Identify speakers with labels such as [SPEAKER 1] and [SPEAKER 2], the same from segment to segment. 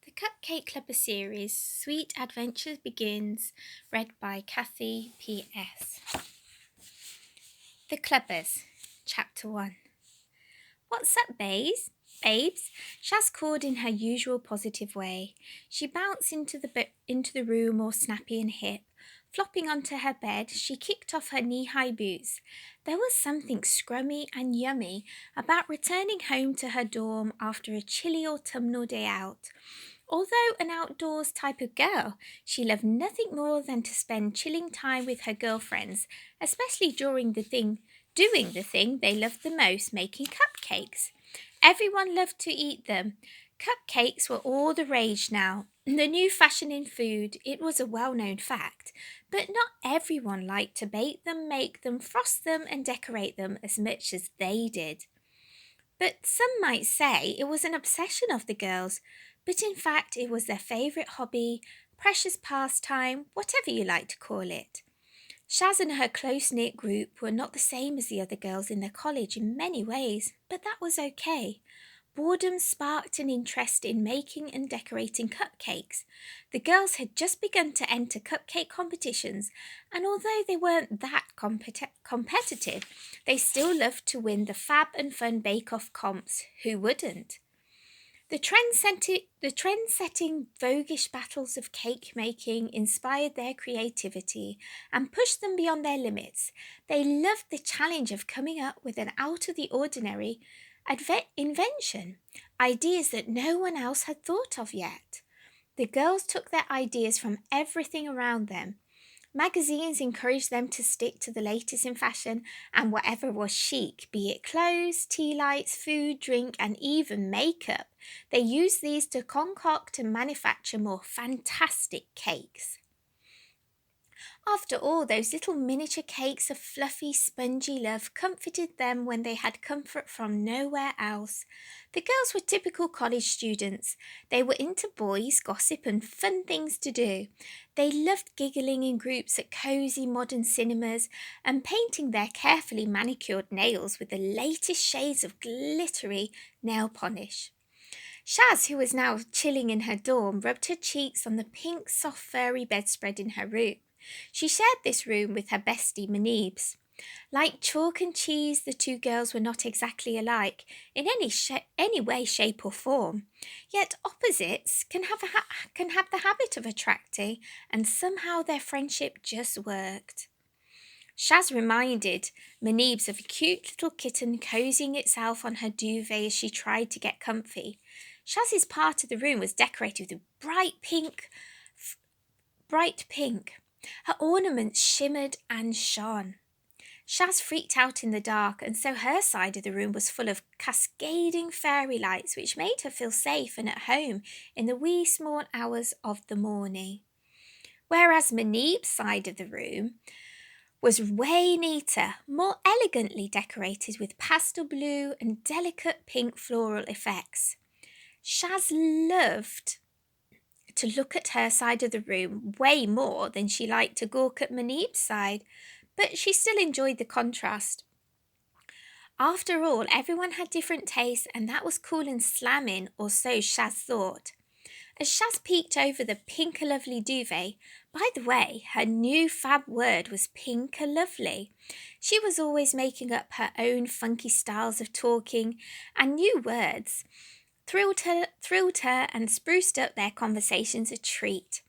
[SPEAKER 1] The Cupcake Clubbers series, Sweet Adventures Begins, read by Kathy P.S. The Clubbers, Chapter 1. What's up, babes? Babes? Shaz called in her usual positive way. She bounced into the room all snappy and hip. Flopping onto her bed, she kicked off her knee-high boots. There was something scrummy and yummy about returning home to her dorm after a chilly autumnal day out. Although an outdoors type of girl, she loved nothing more than to spend chilling time with her girlfriends, especially doing the thing they loved the most, making cupcakes. Everyone loved to eat them. Cupcakes were all the rage now, the new fashion in food. It was a well-known fact, but not everyone liked to bake them, make them, frost them, and decorate them as much as they did. But some might say it was an obsession of the girls, but in fact it was their favourite hobby, precious pastime, whatever you like to call it. Shaz and her close-knit group were not the same as the other girls in their college in many ways, but that was okay. Boredom sparked an interest in making and decorating cupcakes. The girls had just begun to enter cupcake competitions, and although they weren't that competitive, they still loved to win the fab and fun bake-off comps. Who wouldn't? The trend-setting, voguish battles of cake making inspired their creativity and pushed them beyond their limits. They loved the challenge of coming up with an out-of-the-ordinary invention, ideas that no one else had thought of yet. The girls took their ideas from everything around them. Magazines encouraged them to stick to the latest in fashion and whatever was chic, be it clothes, tea lights, food, drink, and even makeup. They used these to concoct and manufacture more fantastic cakes. After all, those little miniature cakes of fluffy, spongy love comforted them when they had comfort from nowhere else. The girls were typical college students. They were into boys, gossip, and fun things to do. They loved giggling in groups at cosy modern cinemas and painting their carefully manicured nails with the latest shades of glittery nail polish. Shaz, who was now chilling in her dorm, rubbed her cheeks on the pink, soft, furry bedspread in her room. She shared this room with her bestie, Maneebs. Like chalk and cheese, the two girls were not exactly alike in any way, shape, or form. Yet opposites can have the habit of attracting, and somehow their friendship just worked. Shaz reminded Maneebs of a cute little kitten cozying itself on her duvet as she tried to get comfy. Shaz's part of the room was decorated with bright pink. Her ornaments shimmered and shone. Shaz freaked out in the dark, and so her side of the room was full of cascading fairy lights, which made her feel safe and at home in the wee small hours of the morning. Whereas Maneeb's side of the room was way neater, more elegantly decorated with pastel blue and delicate pink floral effects. Shaz loved to look at her side of the room way more than she liked to gawk at Maneeb's side, but she still enjoyed the contrast. After all, everyone had different tastes, and that was cool and slamming, or so Shaz thought. As Shaz peeked over the pink-a-lovely duvet, by the way, her new fab word was pink-a-lovely. She was always making up her own funky styles of talking and new words. Thrilled her and spruced up their conversations a treat.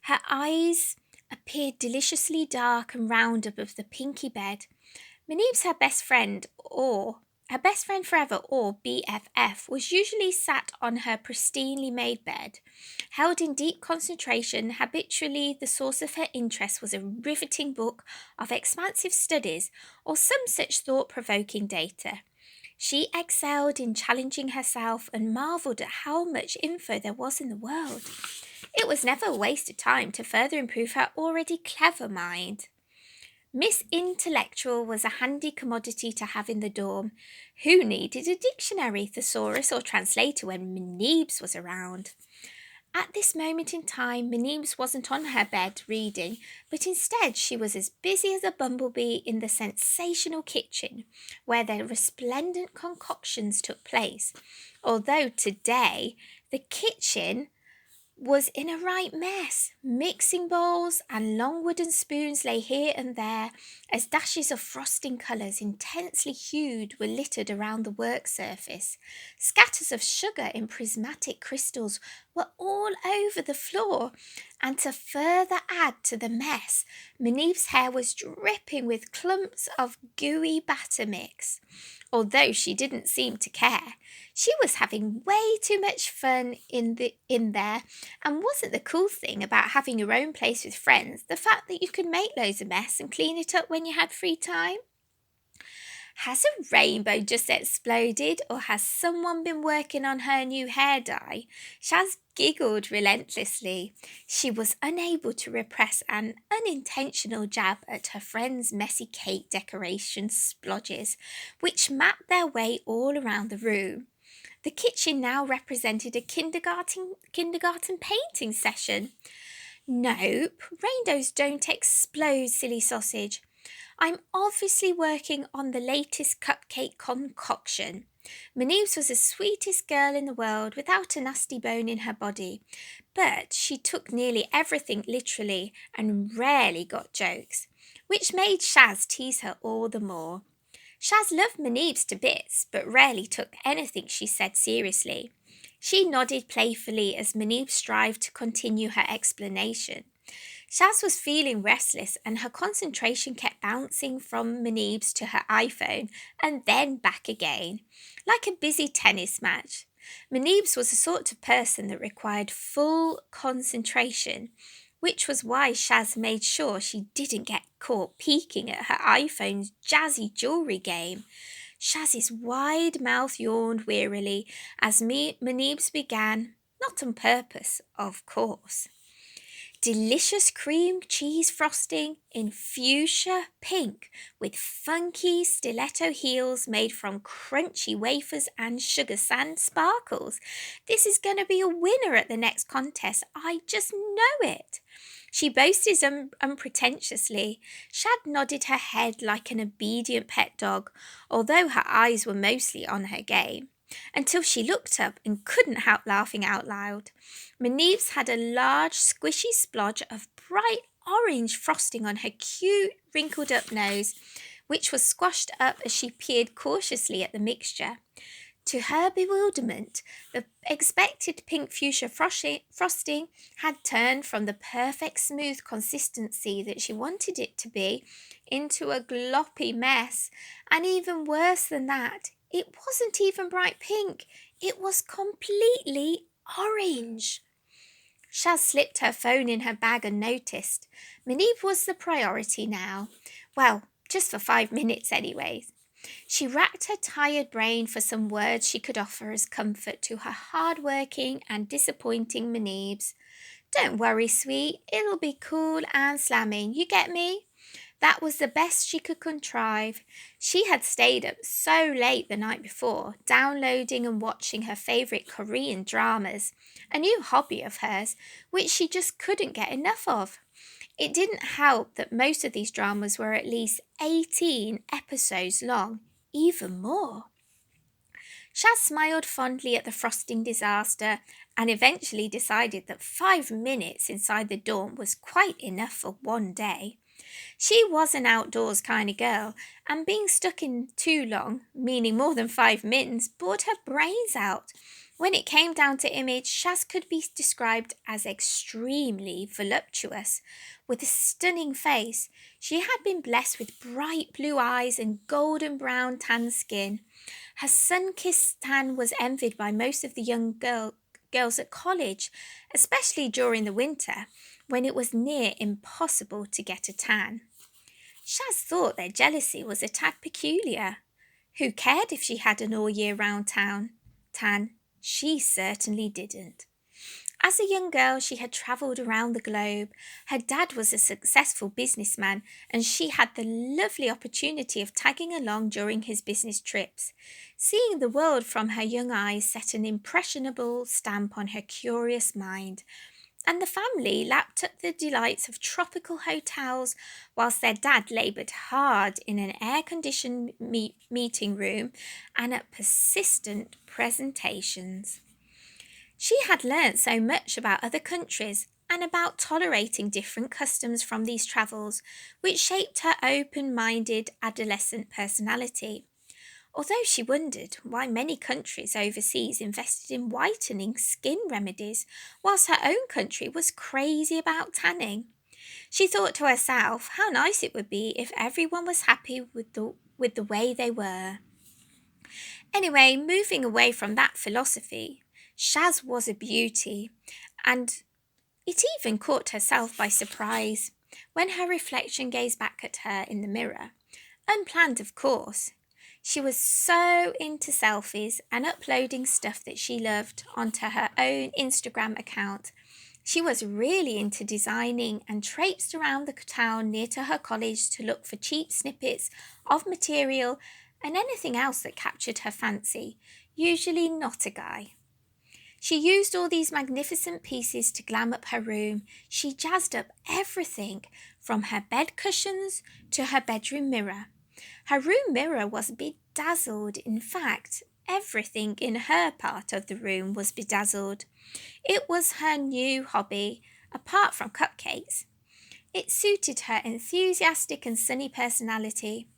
[SPEAKER 1] Her eyes appeared deliciously dark and round above the pinky bed. Maneeb's her best friend forever, or BFF, was usually sat on her pristinely made bed. Held in deep concentration, habitually the source of her interest was a riveting book of expansive studies or some such thought-provoking data. She excelled in challenging herself and marvelled at how much info there was in the world. It was never a waste of time to further improve her already clever mind. Miss Intellectual was a handy commodity to have in the dorm. Who needed a dictionary, thesaurus, or translator when Maneebs was around? At this moment in time, Maneebs wasn't on her bed reading, but instead she was as busy as a bumblebee in the sensational kitchen, where their resplendent concoctions took place. Although today, the kitchen was in a right mess. Mixing bowls and long wooden spoons lay here and there as dashes of frosting colours intensely hued were littered around the work surface. Scatters of sugar in prismatic crystals were all over the floor, and to further add to the mess, Maneve's hair was dripping with clumps of gooey batter mix. Although she didn't seem to care, she was having way too much fun in there, and wasn't the cool thing about having your own place with friends the fact that you could make loads of mess and clean it up when you had free time? Has a rainbow just exploded, or has someone been working on her new hair dye? Shaz giggled relentlessly. She was unable to repress an unintentional jab at her friend's messy cake decoration splodges, which mapped their way all around the room. The kitchen now represented a kindergarten painting session. Nope, rainbows don't explode, silly sausage. I'm obviously working on the latest cupcake concoction. Maneves was the sweetest girl in the world without a nasty bone in her body, but she took nearly everything literally and rarely got jokes, which made Shaz tease her all the more. Shaz loved Maneves to bits, but rarely took anything she said seriously. She nodded playfully as Maneves strived to continue her explanation. Shaz was feeling restless and her concentration kept bouncing from Maneves to her iPhone and then back again, like a busy tennis match. Maneves was the sort of person that required full concentration, which was why Shaz made sure she didn't get caught peeking at her iPhone's jazzy jewellery game. Shaz's wide mouth yawned wearily as Maneves began, not on purpose, of course. Delicious cream cheese frosting in fuchsia pink with funky stiletto heels made from crunchy wafers and sugar sand sparkles. This is going to be a winner at the next contest. I just know it. She boasted unpretentiously. Shad nodded her head like an obedient pet dog, although her eyes were mostly on her game, until she looked up and couldn't help laughing out loud. Maneves had a large, squishy splodge of bright orange frosting on her cute, wrinkled-up nose, which was squashed up as she peered cautiously at the mixture. To her bewilderment, the expected pink fuchsia frosting had turned from the perfect smooth consistency that she wanted it to be into a gloppy mess, and even worse than that, it wasn't even bright pink, it was completely orange. Shaz slipped her phone in her bag and noticed. Maneve was the priority now. Well, just for 5 minutes anyways. She racked her tired brain for some words she could offer as comfort to her hard-working and disappointing Maneves. Don't worry, sweet, it'll be cool and slamming, you get me? That was the best she could contrive. She had stayed up so late the night before, downloading and watching her favourite Korean dramas, a new hobby of hers, which she just couldn't get enough of. It didn't help that most of these dramas were at least 18 episodes long, even more. Shaz smiled fondly at the frosting disaster and eventually decided that 5 minutes inside the dorm was quite enough for one day. She was an outdoors kind of girl, and being stuck in too long, meaning more than 5 minutes, bored her brains out. When it came down to image, Shaz could be described as extremely voluptuous. With a stunning face, she had been blessed with bright blue eyes and golden brown tan skin. Her sun-kissed tan was envied by most of the young girls at college, especially during the winter, when it was near impossible to get a tan. Shaz thought their jealousy was a tad peculiar. Who cared if she had an all-year-round tan? She certainly didn't. As a young girl, she had travelled around the globe. Her dad was a successful businessman, and she had the lovely opportunity of tagging along during his business trips. Seeing the world from her young eyes set an impressionable stamp on her curious mind, and the family lapped up the delights of tropical hotels whilst their dad laboured hard in an air-conditioned meeting room and at persistent presentations. She had learnt so much about other countries and about tolerating different customs from these travels, which shaped her open minded adolescent personality. Although she wondered why many countries overseas invested in whitening skin remedies, whilst her own country was crazy about tanning. She thought to herself how nice it would be if everyone was happy with the way they were. Anyway, moving away from that philosophy, Shaz was a beauty, and it even caught herself by surprise when her reflection gazed back at her in the mirror. Unplanned, of course. She was so into selfies and uploading stuff that she loved onto her own Instagram account. She was really into designing and traipsed around the town near to her college to look for cheap snippets of material and anything else that captured her fancy, usually not a guy. She used all these magnificent pieces to glam up her room. She jazzed up everything from her bed cushions to her bedroom mirror. Her room mirror was bedazzled. In fact, everything in her part of the room was bedazzled. It was her new hobby, apart from cupcakes. It suited her enthusiastic and sunny personality.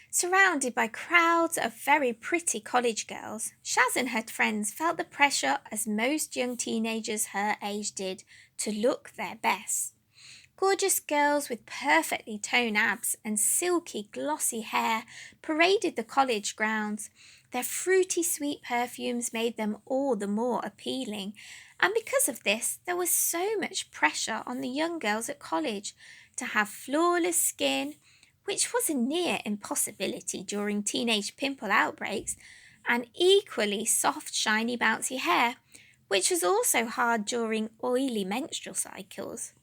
[SPEAKER 1] Surrounded by crowds of very pretty college girls, Shaz and her friends felt the pressure, as most young teenagers her age did, to look their best. Gorgeous girls with perfectly toned abs and silky, glossy hair paraded the college grounds. Their fruity, sweet perfumes made them all the more appealing, and because of this, there was so much pressure on the young girls at college to have flawless skin, which was a near impossibility during teenage pimple outbreaks, and equally soft, shiny, bouncy hair, which was also hard during oily menstrual cycles.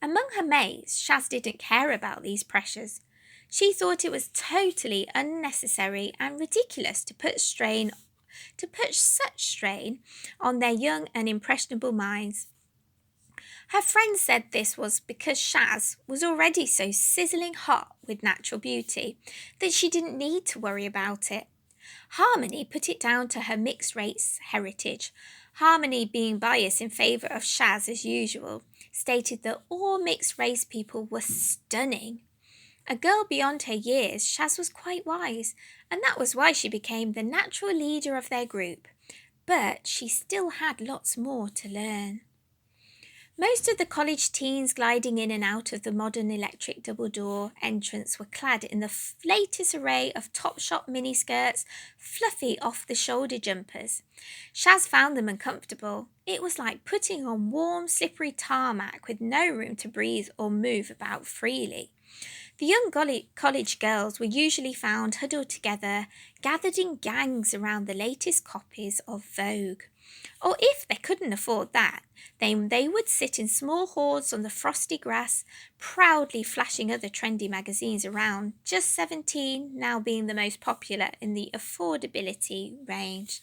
[SPEAKER 1] Among her mates, Shaz didn't care about these pressures. She thought it was totally unnecessary and ridiculous to put such strain on their young and impressionable minds. Her friends said this was because Shaz was already so sizzling hot with natural beauty that she didn't need to worry about it. Harmony put it down to her mixed race heritage. Harmony, being biased in favour of Shaz as usual, stated that all mixed race people were stunning. A girl beyond her years, Shaz was quite wise, and that was why she became the natural leader of their group. But she still had lots more to learn. Most of the college teens gliding in and out of the modern electric double-door entrance were clad in the latest array of Topshop miniskirts, fluffy off-the-shoulder jumpers. Shaz found them uncomfortable. It was like putting on warm, slippery tarmac with no room to breathe or move about freely. The young college girls were usually found huddled together, gathered in gangs around the latest copies of Vogue. Or if they couldn't afford that, then they would sit in small hordes on the frosty grass, proudly flashing other trendy magazines around, just 17 now being the most popular in the affordability range.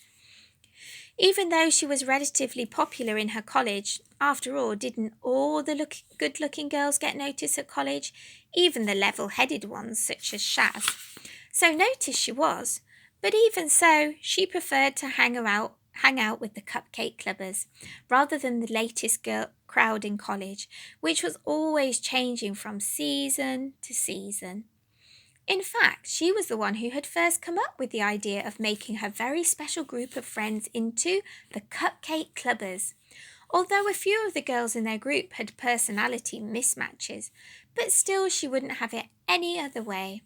[SPEAKER 1] Even though she was relatively popular in her college, after all, didn't all the good-looking girls get noticed at college, even the level-headed ones such as Shaz? So noticed she was, but even so, she preferred to hang out with the Cupcake Clubbers, rather than the latest girl crowd in college, which was always changing from season to season. In fact, she was the one who had first come up with the idea of making her very special group of friends into the Cupcake Clubbers. Although a few of the girls in their group had personality mismatches, but still she wouldn't have it any other way.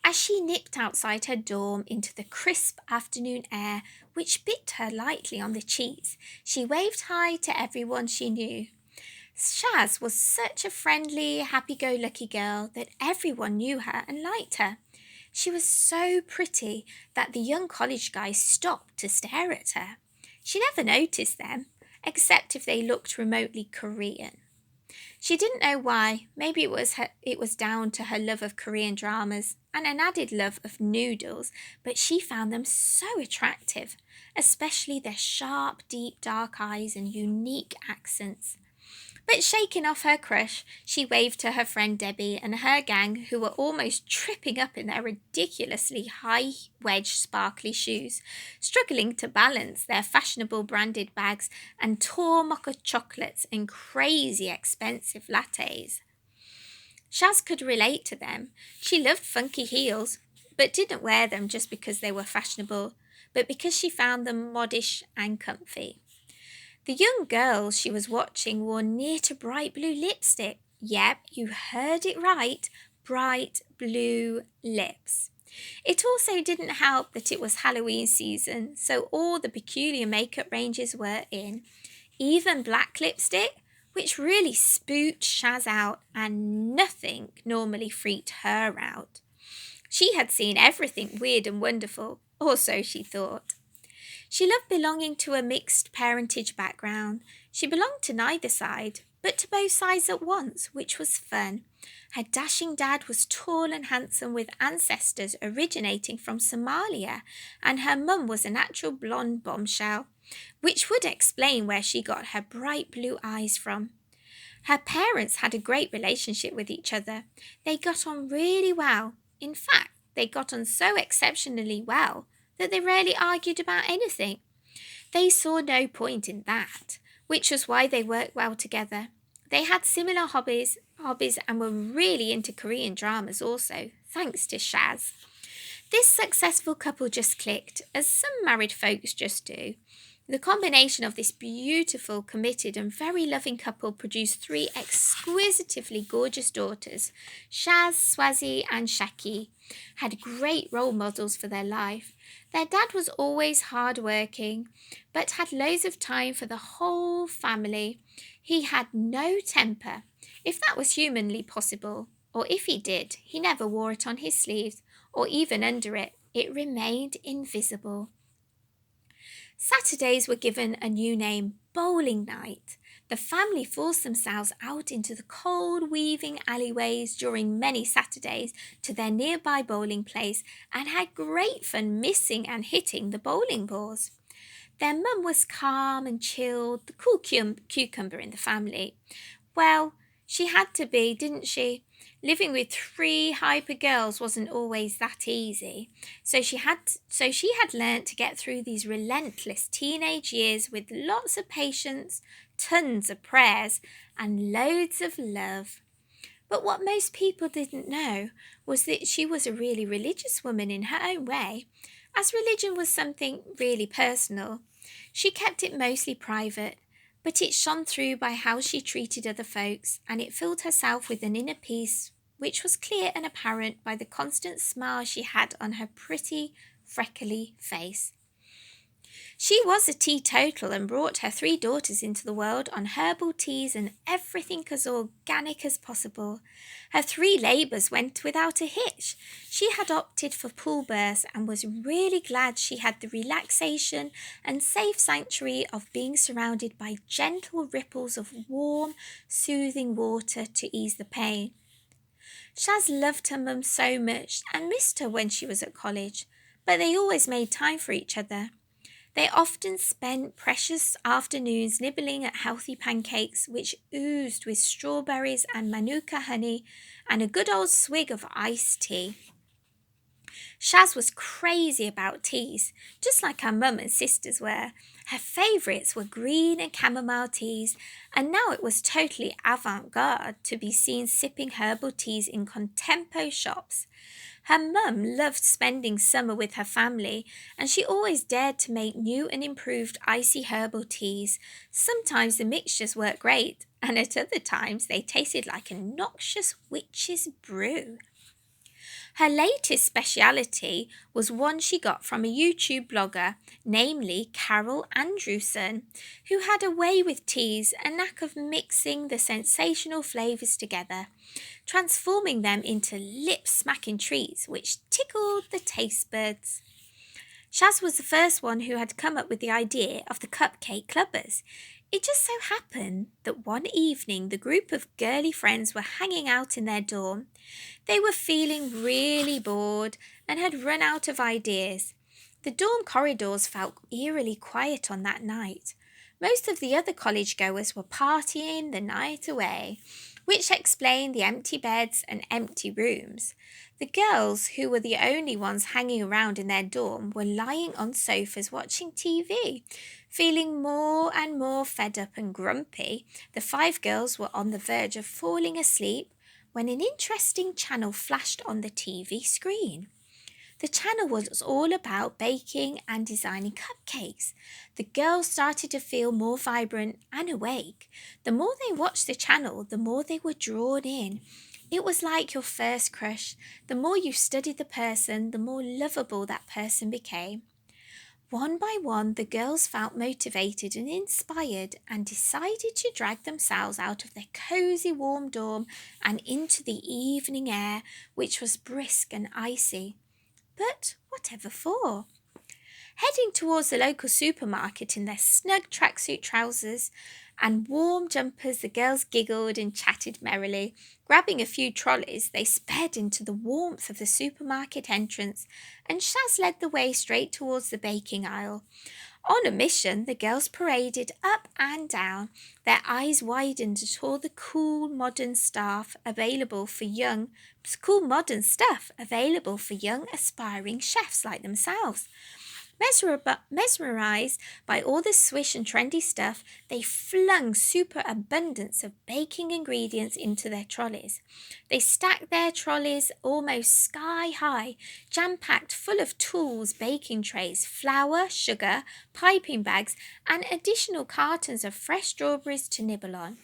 [SPEAKER 1] As she nipped outside her dorm into the crisp afternoon air, which bit her lightly on the cheeks, she waved hi to everyone she knew. Shaz was such a friendly, happy-go-lucky girl that everyone knew her and liked her. She was so pretty that the young college guys stopped to stare at her. She never noticed them, except if they looked remotely Korean. She didn't know why. Maybe it was down to her love of Korean dramas and an added love of noodles, but she found them so attractive, especially their sharp, deep, dark eyes and unique accents. But shaking off her crush, she waved to her friend Debbie and her gang, who were almost tripping up in their ridiculously high wedge sparkly shoes, struggling to balance their fashionable branded bags and tall mocha chocolates and crazy expensive lattes. Shaz could relate to them. She loved funky heels, but didn't wear them just because they were fashionable, but because she found them modish and comfy. The young girls she was watching wore near to bright blue lipstick. Yep, you heard it right, bright blue lips. It also didn't help that it was Halloween season, so all the peculiar makeup ranges were in. Even black lipstick, which really spooked Shaz out, and nothing normally freaked her out. She had seen everything weird and wonderful, or so she thought. She loved belonging to a mixed parentage background. She belonged to neither side, but to both sides at once, which was fun. Her dashing dad was tall and handsome with ancestors originating from Somalia, and her mum was a natural blonde bombshell, which would explain where she got her bright blue eyes from. Her parents had a great relationship with each other. They got on really well. In fact, they got on so exceptionally well that they rarely argued about anything. They saw no point in that, which was why they worked well together. They had similar hobbies and were really into Korean dramas also, thanks to Shaz. This successful couple just clicked, as some married folks just do. The combination of this beautiful, committed, and very loving couple produced three exquisitely gorgeous daughters. Shaz, Swazi, and Shaki had great role models for their life. Their dad was always hard-working, but had loads of time for the whole family. He had no temper, if that was humanly possible, or if he did, he never wore it on his sleeves, or even under it. It remained invisible. Saturdays were given a new name, bowling night. The family forced themselves out into the cold, weaving alleyways during many Saturdays to their nearby bowling place and had great fun missing and hitting the bowling balls. Their mum was calm and chilled, the cool cucumber in the family. Well, she had to be, didn't she? Living with three hyper girls wasn't always that easy. So she had learnt to get through these relentless teenage years with lots of patience, tons of prayers, and loads of love. But what most people didn't know was that she was a really religious woman in her own way, as religion was something really personal. She kept it mostly private, but it shone through by how she treated other folks, and it filled herself with an inner peace, which was clear and apparent by the constant smile she had on her pretty, freckly face. She was a teetotal and brought her three daughters into the world on herbal teas and everything as organic as possible. Her three labours went without a hitch. She had opted for pool births and was really glad she had the relaxation and safe sanctuary of being surrounded by gentle ripples of warm, soothing water to ease the pain. Shaz loved her mum so much and missed her when she was at college, but they always made time for each other. They often spent precious afternoons nibbling at healthy pancakes which oozed with strawberries and manuka honey and a good old swig of iced tea. Shaz was crazy about teas, just like her mum and sisters were. Her favourites were green and chamomile teas, and now it was totally avant-garde to be seen sipping herbal teas in contempo shops. Her mum loved spending summer with her family, and she always dared to make new and improved icy herbal teas. Sometimes the mixtures worked great, and at other times they tasted like a noxious witch's brew. Her latest speciality was one she got from a YouTube blogger, namely Carol Andrewson, who had a way with teas, a knack of mixing the sensational flavours together, transforming them into lip-smacking treats which tickled the taste buds. Shaz was the first one who had come up with the idea of the Cupcake Clubbers. It just so happened that one evening the group of girly friends were hanging out in their dorm. They were feeling really bored and had run out of ideas. The dorm corridors felt eerily quiet on that night. Most of the other college goers were partying the night away, which explained the empty beds and empty rooms. The girls, who were the only ones hanging around in their dorm, were lying on sofas watching TV. Feeling more and more fed up and grumpy, the five girls were on the verge of falling asleep when an interesting channel flashed on the TV screen. The channel was all about baking and designing cupcakes. The girls started to feel more vibrant and awake. The more they watched the channel, the more they were drawn in. It was like your first crush. The more you studied the person, the more lovable that person became. One by one, the girls felt motivated and inspired and decided to drag themselves out of their cozy warm dorm and into the evening air, which was brisk and icy. But whatever for? Heading towards the local supermarket in their snug tracksuit trousers and warm jumpers, the girls giggled and chatted merrily. Grabbing a few trolleys, they sped into the warmth of the supermarket entrance, and Shaz led the way straight towards the baking aisle. On a mission, the girls paraded up and down. Their eyes widened at all the cool modern stuff available for young aspiring chefs like themselves. Mesmerized by all the swish and trendy stuff, they flung superabundance of baking ingredients into their trolleys. They stacked their trolleys almost sky high, jam-packed full of tools, baking trays, flour, sugar, piping bags, and additional cartons of fresh strawberries to nibble on.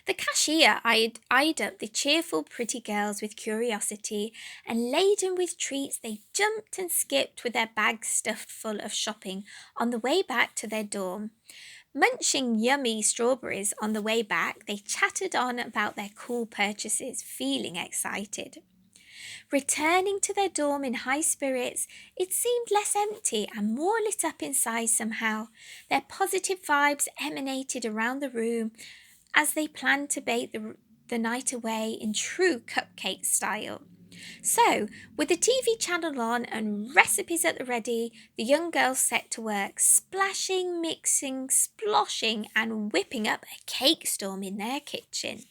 [SPEAKER 1] The cashier eyed up the cheerful, pretty girls with curiosity, and laden with treats, they jumped and skipped with their bags stuffed full of shopping on the way back to their dorm. Munching yummy strawberries on the way back, they chattered on about their cool purchases, feeling excited. Returning to their dorm in high spirits, it seemed less empty and more lit up inside somehow. Their positive vibes emanated around the room as they planned to bake the night away in true cupcake style. So, with the TV channel on and recipes at the ready, the young girls set to work, splashing, mixing, sploshing, and whipping up a cake storm in their kitchen.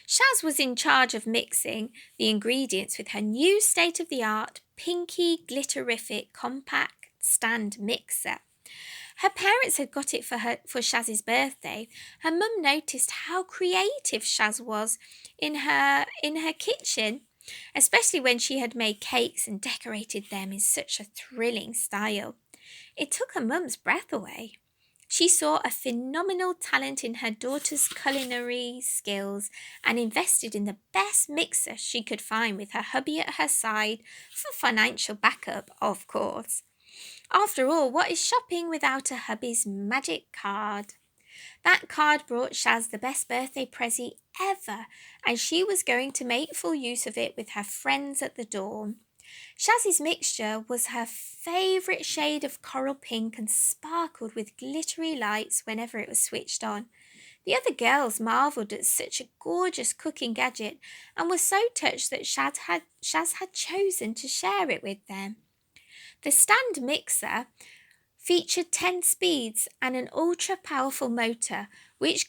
[SPEAKER 1] Shaz was in charge of mixing the ingredients with her new state-of-the-art, pinky, glitterific, compact stand mixer. Her parents had got it for Shaz's birthday. Her mum noticed how creative Shaz was in her kitchen, especially when she had made cakes and decorated them in such a thrilling style. It took her mum's breath away. She saw a phenomenal talent in her daughter's culinary skills and invested in the best mixer she could find with her hubby at her side for financial backup, of course. After all, what is shopping without a hubby's magic card? That card brought Shaz the best birthday present ever, and she was going to make full use of it with her friends at the dorm. Shaz's mixture was her favourite shade of coral pink and sparkled with glittery lights whenever it was switched on. The other girls marvelled at such a gorgeous cooking gadget and were so touched that Shaz had chosen to share it with them. The stand mixer featured 10 speeds and an ultra-powerful motor, which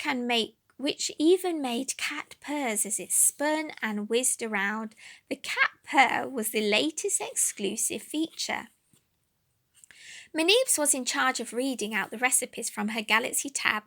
[SPEAKER 1] even made cat purrs as it spun and whizzed around. The cat purr was the latest exclusive feature. Manibs was in charge of reading out the recipes from her Galaxy tab,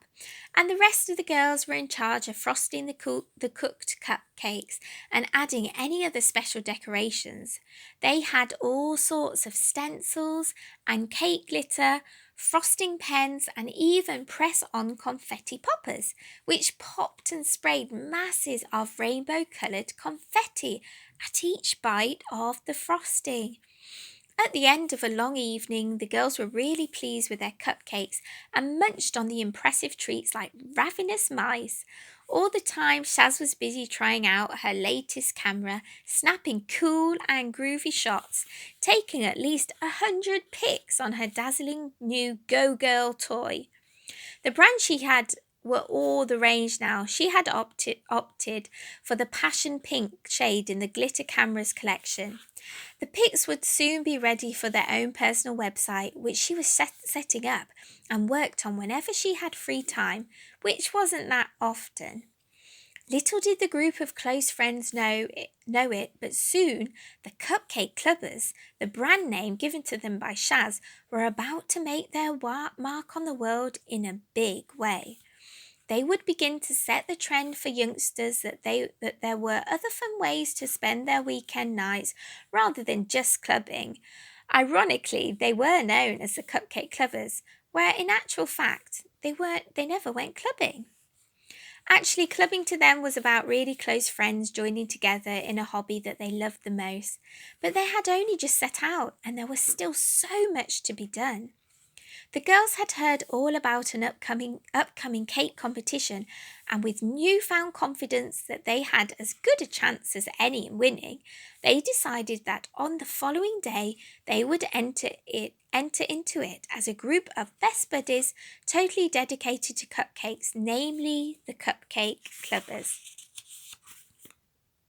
[SPEAKER 1] and the rest of the girls were in charge of frosting the cooked cupcakes and adding any other special decorations. They had all sorts of stencils and cake glitter, frosting pens, and even press-on confetti poppers, which popped and sprayed masses of rainbow-coloured confetti at each bite of the frosting. At the end of a long evening, the girls were really pleased with their cupcakes and munched on the impressive treats like ravenous mice. All the time, Shaz was busy trying out her latest camera, snapping cool and groovy shots, taking at least 100 pics on her dazzling new Go Girl toy. The brands she had were all the rage now. She had opted for the passion pink shade in the glitter cameras collection. The pics would soon be ready for their own personal website, which she was setting up and worked on whenever she had free time, which wasn't that often. Little did the group of close friends know it, but soon the Cupcake Clubbers, the brand name given to them by Shaz, were about to make their mark on the world in a big way. They would begin to set the trend for youngsters that there were other fun ways to spend their weekend nights rather than just clubbing. Ironically, they were known as the Cupcake Clubbers, where in actual fact they never went clubbing. Actually, clubbing to them was about really close friends joining together in a hobby that they loved the most. But they had only just set out, and there was still so much to be done. The girls had heard all about an upcoming cake competition, and with newfound confidence that they had as good a chance as any in winning, they decided that on the following day they would enter into it as a group of best buddies totally dedicated to cupcakes, namely the Cupcake Clubbers.